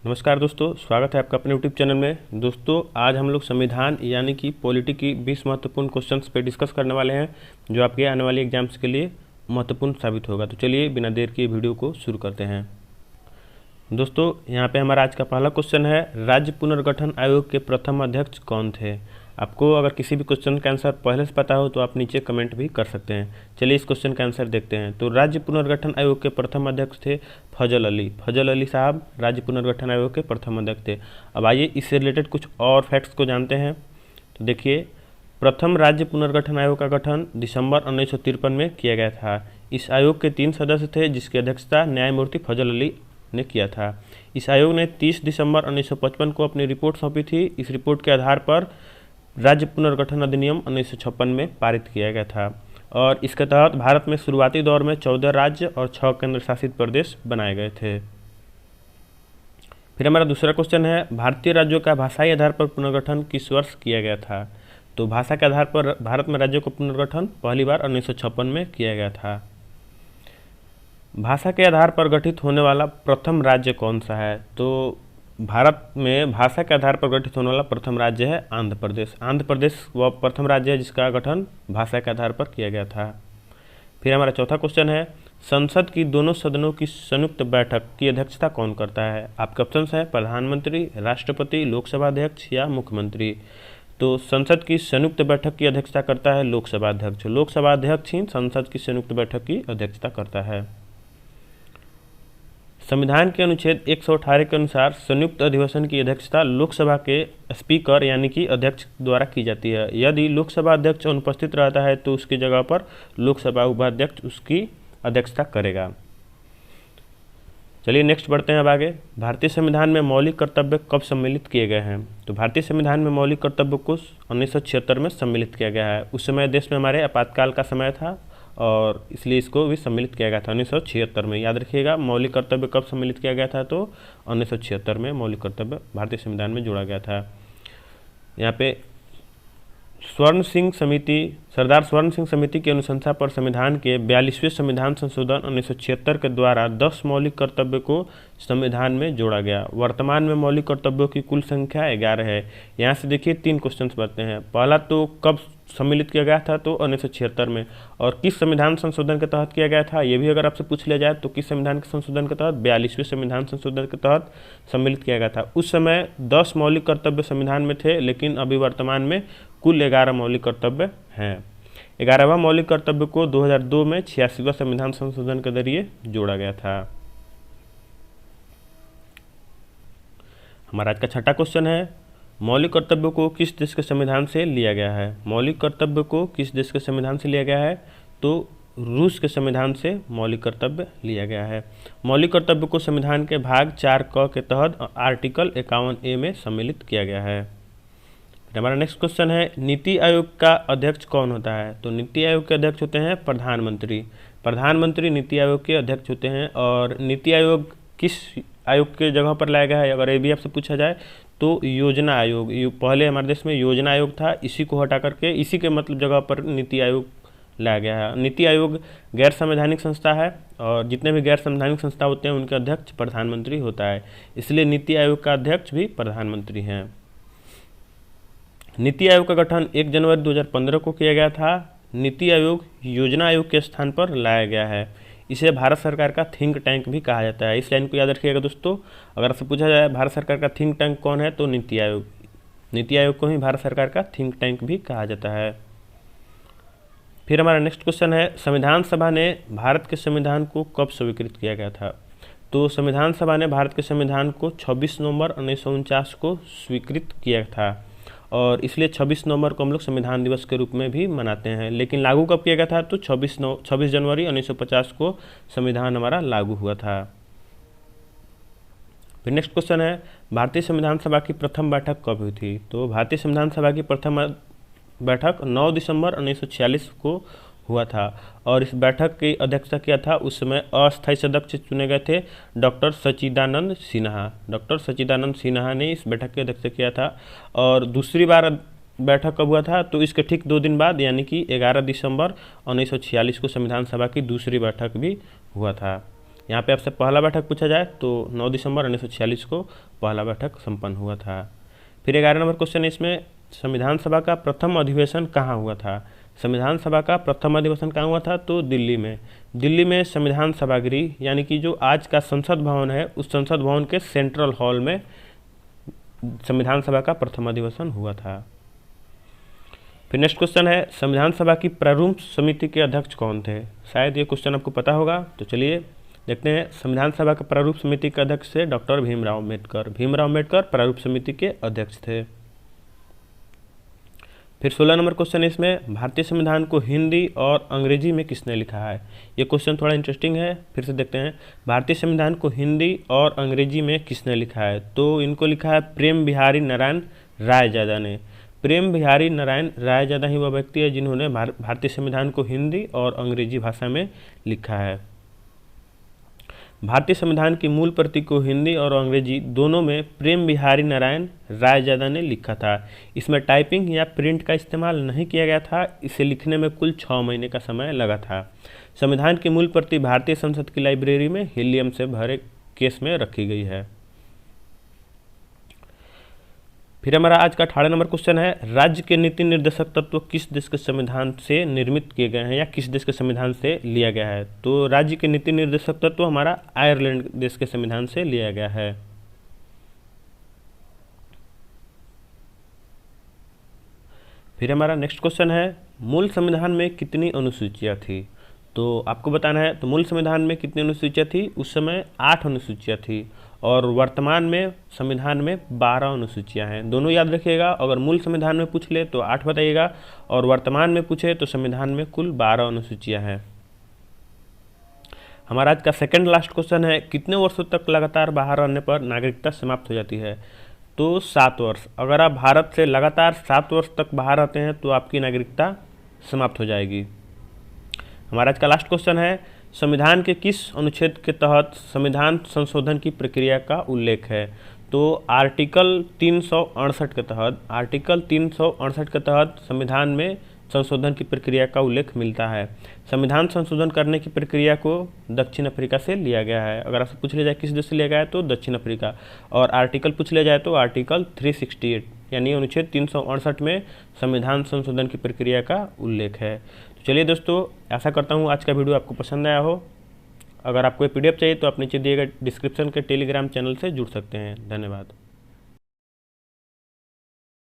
नमस्कार दोस्तों, स्वागत है आपका अपने यूट्यूब चैनल में। दोस्तों, आज हम लोग संविधान यानी कि पॉलिटी की 20 महत्वपूर्ण क्वेश्चंस पे डिस्कस करने वाले हैं जो आपके आने वाली एग्जाम्स के लिए महत्वपूर्ण साबित होगा। तो चलिए बिना देर के वीडियो को शुरू करते हैं। दोस्तों, यहाँ पे हमारा आज का पहला क्वेश्चन है, राज्य पुनर्गठन आयोग के प्रथम अध्यक्ष कौन थे। आपको अगर किसी भी क्वेश्चन का आंसर पहले से पता हो तो आप नीचे कमेंट भी कर सकते हैं। चलिए इस क्वेश्चन का आंसर देखते हैं। तो राज्य पुनर्गठन आयोग के प्रथम अध्यक्ष थे फजल अली साहब राज्य पुनर्गठन आयोग के प्रथम अध्यक्ष थे। अब आइए इससे रिलेटेड कुछ और फैक्ट्स को जानते हैं। तो देखिए, प्रथम राज्य पुनर्गठन आयोग का गठन दिसंबर 1953 में किया गया था। इस आयोग के 3 सदस्य थे जिसकी अध्यक्षता न्यायमूर्ति फजल अली ने किया था। इस आयोग ने 30 दिसंबर 1955 को अपनी रिपोर्ट सौंपी थी। इस रिपोर्ट के आधार पर राज्य पुनर्गठन अधिनियम 1956 में पारित किया गया था और इसके तहत भारत में शुरुआती दौर में 14 राज्य और 6 केंद्र शासित प्रदेश बनाए गए थे। फिर हमारा दूसरा क्वेश्चन है, भारतीय राज्यों का भाषाई आधार पर पुनर्गठन किस वर्ष किया गया था। तो भाषा के आधार पर भारत में राज्यों का पुनर्गठन पहली बार 1956 में किया गया था। भाषा के आधार पर गठित होने वाला प्रथम राज्य कौन सा है। तो भारत में भाषा के आधार पर गठित होने वाला प्रथम राज्य है आंध्र प्रदेश। आंध्र प्रदेश वह प्रथम राज्य है जिसका गठन भाषा के आधार पर किया गया था। फिर हमारा चौथा क्वेश्चन है, संसद की दोनों सदनों की संयुक्त बैठक की अध्यक्षता कौन करता है। आपके ऑप्शंस है प्रधानमंत्री, राष्ट्रपति, लोकसभा अध्यक्ष या मुख्यमंत्री। तो संसद की संयुक्त बैठक की अध्यक्षता करता है लोकसभा अध्यक्ष। लोकसभा अध्यक्ष ही संसद की संयुक्त बैठक की अध्यक्षता करता है। संविधान के अनुच्छेद 118 के अनुसार संयुक्त अधिवेशन की अध्यक्षता लोकसभा के स्पीकर यानी कि अध्यक्ष द्वारा की जाती है। यदि लोकसभा अध्यक्ष अनुपस्थित रहता है तो उसकी जगह पर लोकसभा उपाध्यक्ष उसकी अध्यक्षता करेगा। चलिए नेक्स्ट बढ़ते हैं अब आगे। भारतीय संविधान में मौलिक कर्तव्य कब सम्मिलित किए गए हैं। तो भारतीय संविधान में मौलिक कर्तव्य को 1976 में सम्मिलित किया गया है। उस समय देश में हमारे आपातकाल का समय था और इसलिए इसको भी सम्मिलित किया गया था 1976 में। याद रखिएगा, मौलिक कर्तव्य कब सम्मिलित किया गया था तो 1976 में मौलिक कर्तव्य भारतीय संविधान में जोड़ा गया था। यहाँ पे सरदार स्वर्ण सिंह समिति की अनुशंसा पर संविधान के 42वें संविधान संशोधन 1976 के द्वारा 10 मौलिक कर्तव्य को संविधान में जोड़ा गया। वर्तमान में मौलिक कर्तव्यों की कुल संख्या 11 है। यहाँ से देखिए 3 क्वेश्चन बनते हैं। पहला, तो कब सम्मिलित किया गया था तो 1976 में, और किस संविधान संशोधन के तहत किया गया था ये भी अगर आपसे पूछ लिया जाए तो किस संविधान के संशोधन के तहत 42वें संविधान संशोधन के तहत सम्मिलित किया गया था। उस समय 10 मौलिक कर्तव्य संविधान में थे, लेकिन अभी वर्तमान में कुल 11 मौलिक कर्तव्य हैं। 11वां मौलिक कर्तव्य को 2002 में 86वां संविधान संशोधन के जरिए जोड़ा गया था। हमारा आज का छठा क्वेश्चन है, मौलिक कर्तव्य को किस देश के संविधान से लिया गया है। मौलिक कर्तव्य को किस देश के संविधान से लिया गया है तो रूस के संविधान से मौलिक कर्तव्य लिया गया है। मौलिक कर्तव्य को संविधान के भाग 4 क के तहत आर्टिकल 51A में सम्मिलित किया गया है। फिर हमारा नेक्स्ट क्वेश्चन है, नीति आयोग का अध्यक्ष कौन होता है। तो नीति आयोग के अध्यक्ष होते हैं प्रधानमंत्री। प्रधानमंत्री नीति आयोग के अध्यक्ष होते हैं। और नीति आयोग किस आयोग के जगह पर लाया गया है अगर ये भी आपसे पूछा जाए तो योजना आयोग। पहले हमारे देश में योजना आयोग था, इसी को हटा करके इसी के मतलब जगह पर नीति आयोग लाया गया है। नीति आयोग गैर संवैधानिक संस्था है और जितने भी गैर संवैधानिक संस्था होते हैं उनके अध्यक्ष प्रधानमंत्री होता है, इसलिए नीति आयोग का अध्यक्ष भी प्रधानमंत्री हैं। नीति आयोग का गठन 1 जनवरी 2015 को किया गया था। नीति आयोग योजना आयोग के स्थान पर लाया गया है। इसे भारत सरकार का थिंक टैंक भी कहा जाता है। इस लाइन को याद रखिएगा दोस्तों। अगर आपसे पूछा जाए भारत सरकार का थिंक टैंक कौन है तो नीति आयोग। नीति आयोग को ही भारत सरकार का थिंक टैंक भी कहा जाता है। फिर हमारा नेक्स्ट क्वेश्चन है, संविधान सभा ने भारत के संविधान को कब स्वीकृत किया गया था। तो संविधान सभा ने भारत के संविधान को 26 नवंबर 1949 को स्वीकृत किया था और इसलिए 26 नवंबर को हम लोग संविधान दिवस के रूप में भी मनाते हैं। लेकिन लागू कब किया गया था तो 26 जनवरी 1950 को संविधान हमारा लागू हुआ था। फिर नेक्स्ट क्वेश्चन है, भारतीय संविधान सभा की प्रथम बैठक कब हुई थी। तो भारतीय संविधान सभा की प्रथम बैठक 9 दिसंबर 1946 को हुआ था और इस बैठक की अध्यक्षता किया था उस समय अस्थायी सदस्य चुने गए थे डॉक्टर सच्चिदानंद सिन्हा। डॉक्टर सच्चिदानंद सिन्हा ने इस बैठक की अध्यक्षता किया था। और दूसरी बार बैठक कब हुआ था तो इसके ठीक 2 दिन बाद यानी कि 11 दिसंबर 1946 को संविधान सभा की दूसरी बैठक भी हुआ था। यहाँ पे आपसे पहला बैठक पूछा जाए तो 9 दिसंबर 1946 को पहला बैठक संपन्न हुआ था। फिर 11 नंबर क्वेश्चन है इसमें, संविधान सभा का प्रथम अधिवेशन कहाँ हुआ था। संविधान सभा का प्रथम अधिवेशन कहाँ हुआ था, तो दिल्ली में। दिल्ली में संविधान सभागृह यानी कि जो आज का संसद भवन है, उस संसद भवन के सेंट्रल हॉल में संविधान सभा का प्रथम अधिवेशन हुआ था। फिर नेक्स्ट क्वेश्चन है, संविधान सभा की प्रारूप समिति के अध्यक्ष कौन थे। शायद ये क्वेश्चन आपको पता होगा, तो चलिए देखते हैं। संविधान सभा के प्रारूप समिति के अध्यक्ष थे डॉक्टर भीमराव अम्बेडकर। भीमराव अम्बेडकर प्रारूप समिति के अध्यक्ष थे। फिर 16 नंबर क्वेश्चन है इसमें, भारतीय संविधान को हिंदी और अंग्रेजी में किसने लिखा है। ये क्वेश्चन थोड़ा इंटरेस्टिंग है, फिर से देखते हैं। भारतीय संविधान को हिंदी और अंग्रेजी में किसने लिखा है, तो इनको लिखा है प्रेम बिहारी नारायण रायजादा ने। प्रेम बिहारी नारायण रायजादा ही वह व्यक्ति है जिन्होंने भारतीय संविधान को हिंदी और अंग्रेजी भाषा में लिखा है। भारतीय संविधान की मूल प्रति को हिंदी और अंग्रेजी दोनों में प्रेम बिहारी नारायण रायजादा ने लिखा था। इसमें टाइपिंग या प्रिंट का इस्तेमाल नहीं किया गया था। इसे लिखने में कुल 6 महीने का समय लगा था। संविधान की मूल प्रति भारतीय संसद की लाइब्रेरी में हीलियम से भरे केस में रखी गई है। फिर हमारा आज का 18 नंबर क्वेश्चन है, राज्य के नीति निर्देशक तत्व किस देश के संविधान से निर्मित किए गए हैं या किस देश के संविधान से लिया गया है। तो राज्य के नीति निर्देशक तत्व हमारा आयरलैंड देश के संविधान से लिया गया है। फिर हमारा नेक्स्ट क्वेश्चन है, मूल संविधान में कितनी अनुसूचियां थी। तो आपको बताना है, तो मूल संविधान में कितनी अनुसूचियां थी। उस समय 8 अनुसूचियां थी और वर्तमान में संविधान में 12 अनुसूचियां हैं। दोनों याद रखिएगा, अगर मूल संविधान में पूछ ले तो 8 बताइएगा और वर्तमान में पूछे तो संविधान में कुल 12 अनुसूचियां हैं। हमारा आज का सेकंड लास्ट क्वेश्चन है, कितने वर्षों तक लगातार बाहर रहने पर नागरिकता समाप्त हो जाती है। तो 7 वर्ष। अगर आप भारत से लगातार 7 वर्ष तक बाहर रहते हैं तो आपकी नागरिकता समाप्त हो जाएगी। हमारा आज का लास्ट क्वेश्चन है, संविधान के किस अनुच्छेद के तहत संविधान संशोधन की प्रक्रिया का उल्लेख है। तो आर्टिकल 368 के तहत संविधान में संशोधन की प्रक्रिया का उल्लेख मिलता है। संविधान संशोधन करने की प्रक्रिया को दक्षिण अफ्रीका से लिया गया है। अगर आपसे पूछ लिया जाए किस देश से लिया गया है तो दक्षिण अफ्रीका। और आर्टिकल पूछ लिया जाए तो आर्टिकल 368 यानी अनुच्छेद 368 में संविधान संशोधन की प्रक्रिया का उल्लेख है। तो चलिए दोस्तों, आशा करता हूँ आज का वीडियो आपको पसंद आया हो। अगर आपको PDF चाहिए तो आप नीचे दिए गए डिस्क्रिप्शन के टेलीग्राम चैनल से जुड़ सकते हैं। धन्यवाद।